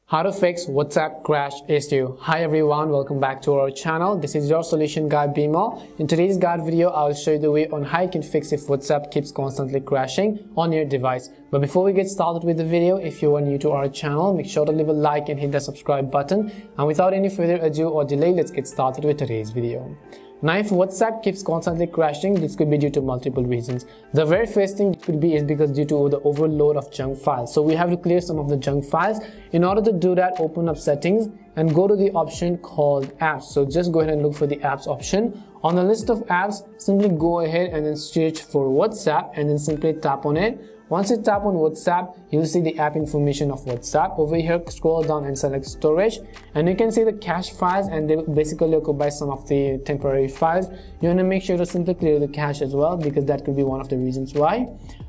How to fix WhatsApp crash issue. Hi everyone, welcome back to our channel. This is your solution guy Bimal. In today's guide video, I will show you the way on how you can fix if WhatsApp keeps constantly crashing on your device. But before we get started with the video, if you are new to our channel, make sure to leave a like and hit the subscribe button. And without any further ado or delay, let's get started with today's video. Now, if WhatsApp keeps constantly crashing, this could be due to multiple reasons. The very first thing it could be is because due to the overload of junk files. So we have to clear some of the junk files. In order to do that, open up settings and go to the option called apps. So just go ahead and look for the apps option. On the list of apps, simply go ahead and then search for WhatsApp and then simply tap on it. Once you tap on WhatsApp, you'll see the app information of WhatsApp. Over here, scroll down and select storage, and you can see the cache files, and they basically occupy some of the temporary files. You want to make sure to simply clear the cache as well, because that could be one of the reasons why.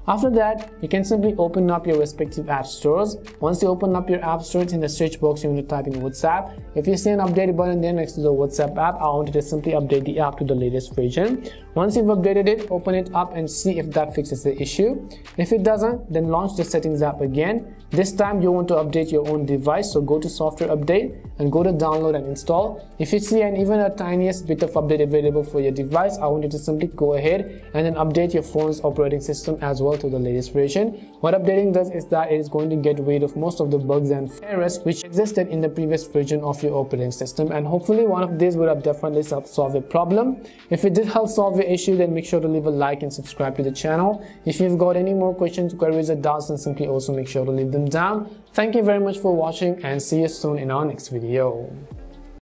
After that, you can simply open up your respective app stores. Once you open up your app stores, in the search box you want to type in WhatsApp. If you see an update button there next to the WhatsApp app, I want you to simply update the app to the latest version. Once you've updated it, open it up and see if that fixes the issue. If it doesn't, then launch the settings app again. This time you want to update your own device, so go to software update and go to download and install. If you see even a tiniest bit of update available for your device, I want you to simply go ahead and then update your phone's operating system as well to the latest version. What updating does is that it is going to get rid of most of the bugs and errors which existed in the previous version of your operating system, and hopefully one of these would have definitely helped solve the problem. If it did help solve the issue, then make sure to leave a like and subscribe to the channel. If you've got any more questions, queries or doubts, then simply also make sure to leave them down. Thank you very much for watching and see you soon in our next video.